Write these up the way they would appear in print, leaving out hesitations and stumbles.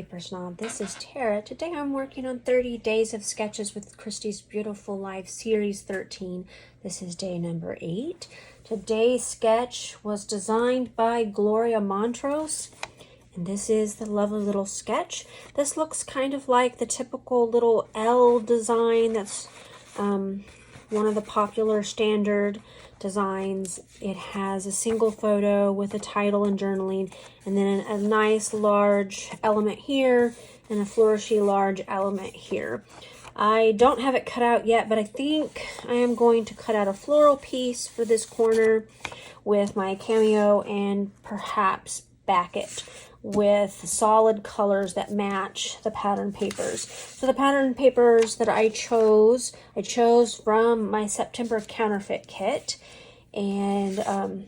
Paper Snob. This is Tara. Today I'm working on 30 Days of Sketches with Christy's Beautiful Life Series 13. This is day number 8. Today's sketch was designed by Gloria Montrose, and this is the lovely little sketch. This looks kind of like the typical little L design that's one of the popular standard designs. It has a single photo with a title and journaling, and then a nice large element here and a flourishy large element here. I don't have it cut out yet, but I think I am going to cut out a floral piece for this corner with my cameo and perhaps back it with solid colors that match the pattern papers. So the pattern papers that I chose from my September counterfeit kit, and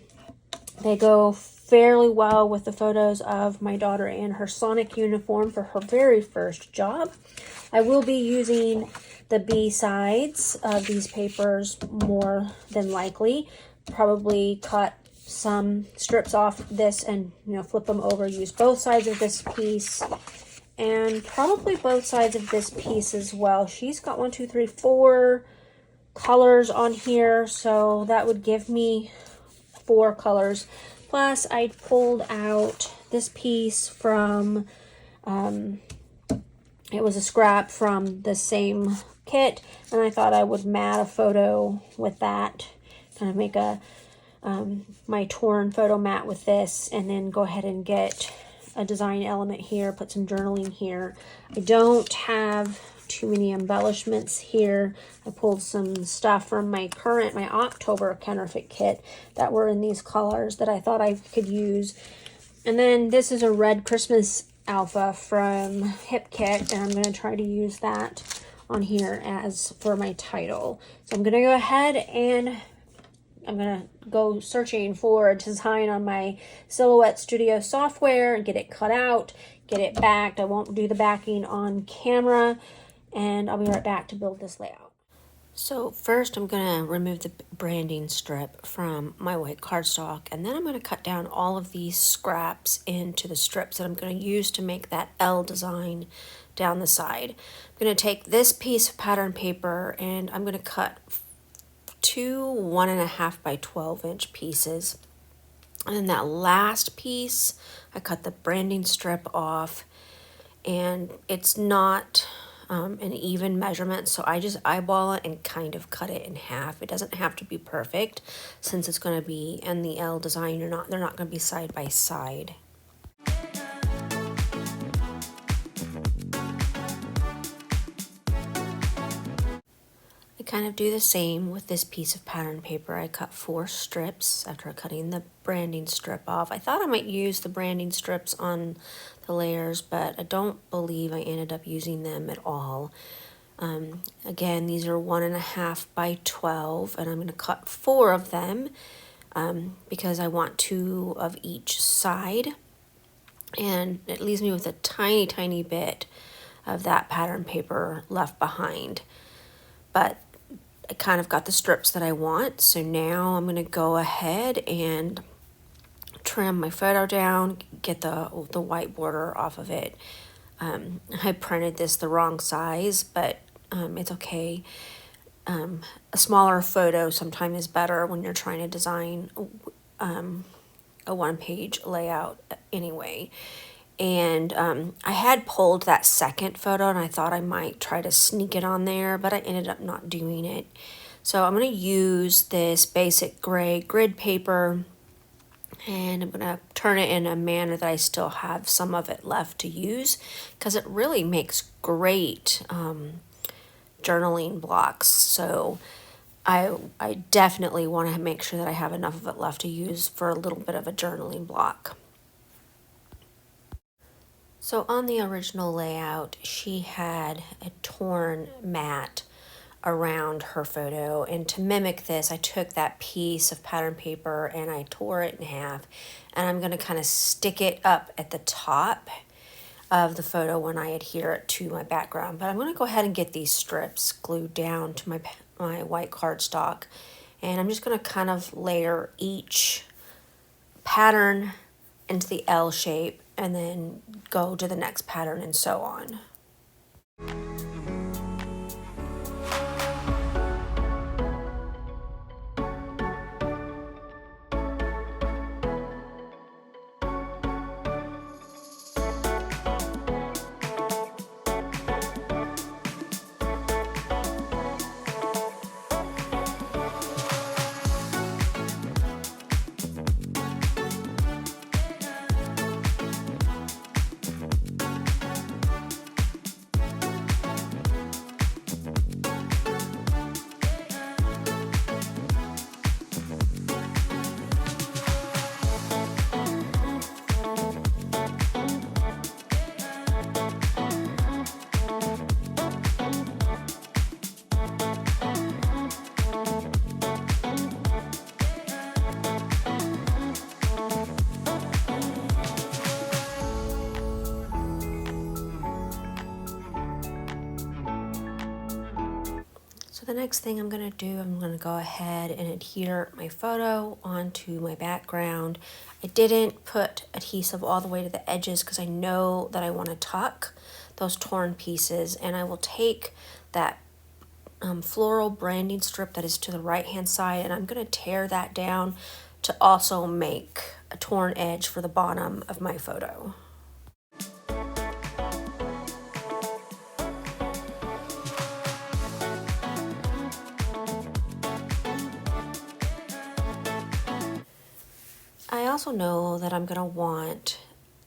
they go fairly well with the photos of my daughter in her Sonic uniform for her very first job. I will be using the B sides of these papers more than likely. Probably cut some strips off this and flip them over, use both sides of this piece and probably both sides of this piece as well. She's got 1, 2, 3, 4 colors on here, so that would give me 4 colors. Plus I pulled out this piece from it was a scrap from the same kit, and I thought I would mat a photo with that, kind of make a my torn photo mat with this, and then go ahead and get a design element here, put some journaling here. I don't have too many embellishments here. I pulled some stuff from my October counterfeit kit that were in these colors that I thought I could use. And then this is a red Christmas alpha from Hip Kit, and I'm going to try to use that on here as for my title. So I'm going to go ahead and I'm going to go searching for a design on my Silhouette Studio software and get it cut out, get it backed. I won't do the backing on camera, and I'll be right back to build this layout. So first I'm going to remove the branding strip from my white cardstock, and then I'm going to cut down all of these scraps into the strips that I'm going to use to make that L design down the side. I'm going to take this piece of pattern paper and I'm going to cut 2 1.5 by 12 inch pieces, and then that last piece I cut the branding strip off, and it's not an even measurement, so I just eyeball it and kind of cut it in half. It doesn't have to be perfect since it's going to be in the L design. They're not going to be side by side. I kind of do the same with this piece of pattern paper. I cut 4 strips after cutting the branding strip off. I thought I might use the branding strips on the layers, but I don't believe I ended up using them at all. Again, these are 1.5 by 12, and I'm going to cut 4 of them because I want 2 of each side, and it leaves me with a tiny bit of that pattern paper left behind. But I kind of got the strips that I want, so now I'm going to go ahead and trim my photo down, get the white border off of it. I printed this the wrong size, but it's okay. A smaller photo sometimes is better when you're trying to design a one-page layout anyway. And I had pulled that second photo, and I thought I might try to sneak it on there, but I ended up not doing it. So I'm going to use this basic gray grid paper, and I'm going to turn it in a manner that I still have some of it left to use, because it really makes great journaling blocks. So I definitely want to make sure that I have enough of it left to use for a little bit of a journaling block. So on the original layout, she had a torn mat around her photo, and to mimic this, I took that piece of pattern paper and I tore it in half, and I'm going to kind of stick it up at the top of the photo when I adhere it to my background. But I'm going to go ahead and get these strips glued down to my white cardstock, and I'm just going to kind of layer each pattern into the L shape and then go to the next pattern and so on. So the next thing I'm going to do, I'm going to go ahead and adhere my photo onto my background. I didn't put adhesive all the way to the edges because I know that I want to tuck those torn pieces, and I will take that floral branding strip that is to the right hand side, and I'm going to tear that down to also make a torn edge for the bottom of my photo. I also know that I'm going to want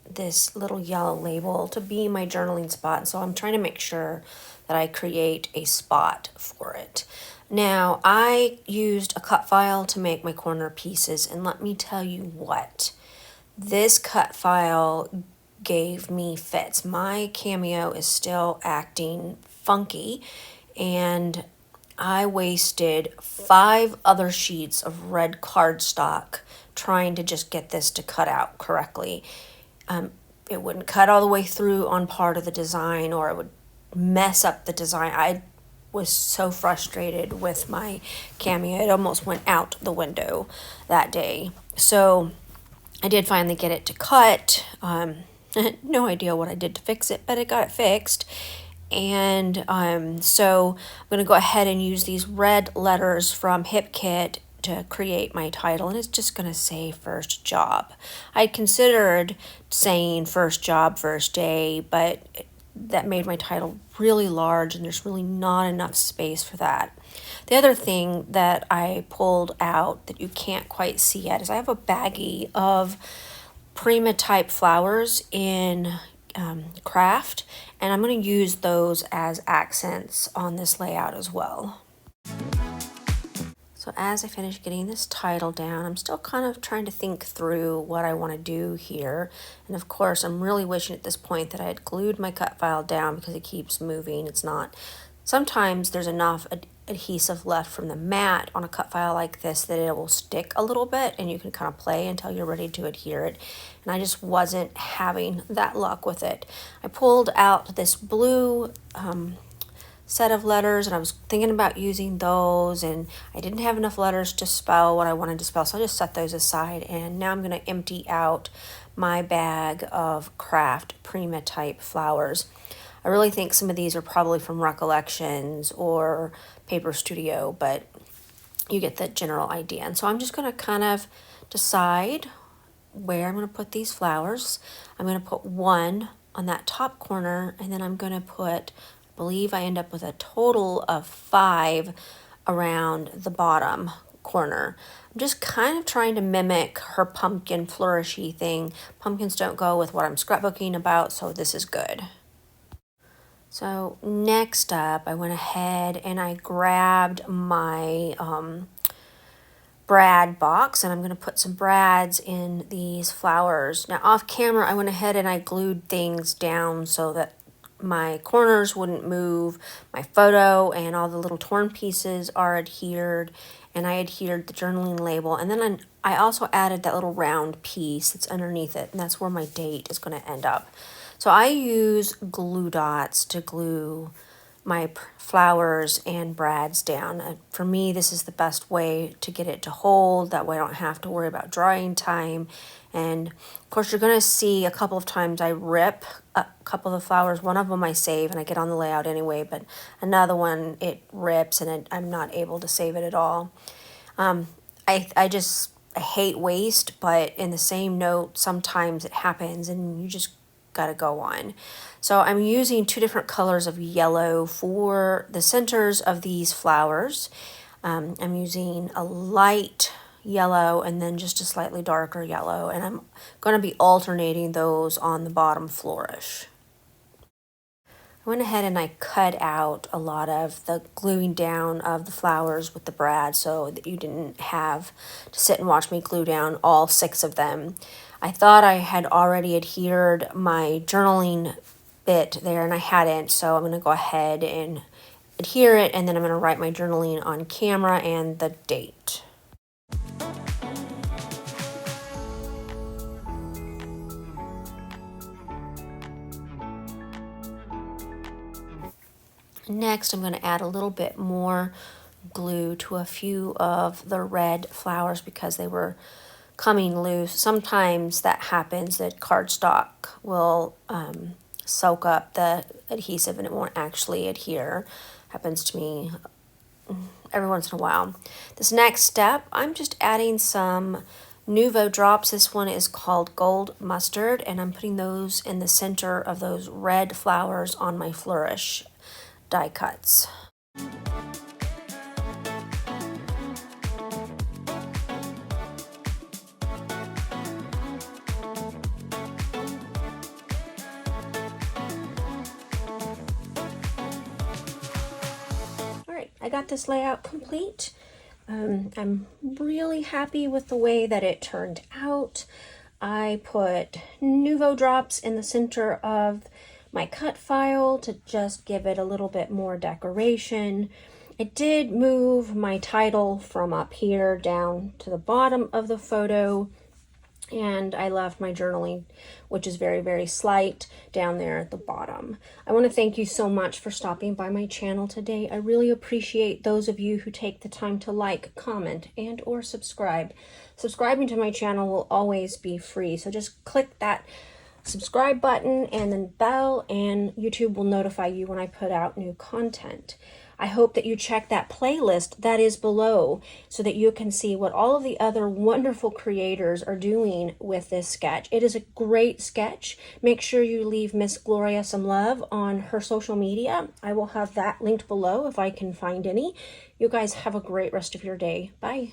this little yellow label to be my journaling spot, so I'm trying to make sure that I create a spot for it. Now, I used a cut file to make my corner pieces, and let me tell you what, this cut file gave me fits. My Cameo is still acting funky, and I wasted 5 other sheets of red cardstock trying to just get this to cut out correctly. It wouldn't cut all the way through on part of the design, or it would mess up the design. I was so frustrated with my Cameo. It almost went out the window that day. So I did finally get it to cut. No idea what I did to fix it, but it got it fixed. And so I'm going to go ahead and use these red letters from HipKit to create my title, and it's just going to say first job. I considered saying first job, first day, but that made my title really large, and there's really not enough space for that. The other thing that I pulled out that you can't quite see yet is I have a baggie of Prima type flowers in craft, and I'm going to use those as accents on this layout as well. So as I finish getting this title down, I'm still kind of trying to think through what I want to do here. And of course, I'm really wishing at this point that I had glued my cut file down because it keeps moving. It's not. Sometimes there's enough adhesive left from the mat on a cut file like this that it will stick a little bit, and you can kind of play until you're ready to adhere it. And I just wasn't having that luck with it. I pulled out this blue set of letters, and I was thinking about using those, and I didn't have enough letters to spell what I wanted to spell, so I just set those aside. And now I'm going to empty out my bag of craft Prima type flowers. I really think some of these are probably from Recollections or Paper Studio, but you get the general idea. And so I'm just going to kind of decide where I'm going to put these flowers. I'm going to put one on that top corner, and then I'm going to put, I believe I end up with a total of 5 around the bottom corner. I'm just kind of trying to mimic her pumpkin flourishy thing. Pumpkins don't go with what I'm scrapbooking about, so this is good. So next up, I went ahead and I grabbed my brad box, and I'm going to put some brads in these flowers. Now off camera, I went ahead and I glued things down so that my corners wouldn't move. My photo and all the little torn pieces are adhered, and I adhered the journaling label, and then I also added that little round piece that's underneath it, and that's where my date is going to end up. So I use glue dots to glue my flowers and brads down. For me, this is the best way to get it to hold. That way I don't have to worry about drying time. And of course, you're going to see a couple of times I rip a couple of the flowers. One of them I save and I get on the layout anyway, but another one it rips and I'm not able to save it at all. I hate waste, but in the same note, sometimes it happens and you just gotta go on. So I'm using 2 different colors of yellow for the centers of these flowers. I'm using a light yellow and then just a slightly darker yellow, and I'm going to be alternating those on the bottom flourish. I went ahead and I cut out a lot of the gluing down of the flowers with the brad so that you didn't have to sit and watch me glue down all 6 of them. I thought I had already adhered my journaling bit there and I hadn't, so I'm going to go ahead and adhere it, and then I'm going to write my journaling on camera and the date. Next, I'm going to add a little bit more glue to a few of the red flowers because they were coming loose. Sometimes that happens, that cardstock will soak up the adhesive and it won't actually adhere. Happens to me every once in a while. This next step, I'm just adding some Nouveau drops. This one is called Gold Mustard, and I'm putting those in the center of those red flowers on my flourish die cuts. Alright, I got this layout complete. I'm really happy with the way that it turned out. I put Nouveau drops in the center of my cut file to just give it a little bit more decoration. I did move my title from up here down to the bottom of the photo, and I left my journaling, which is very, very slight, down there at the bottom. I want to thank you so much for stopping by my channel today. I really appreciate those of you who take the time to like, comment, and or subscribe. Subscribing to my channel will always be free, so just click that subscribe button and then bell, and YouTube will notify you when I put out new content. I hope that you check that playlist that is below so that you can see what all of the other wonderful creators are doing with this sketch. It is a great sketch. Make sure you leave Miss Gloria some love on her social media. I will have that linked below if I can find any. You guys have a great rest of your day. Bye.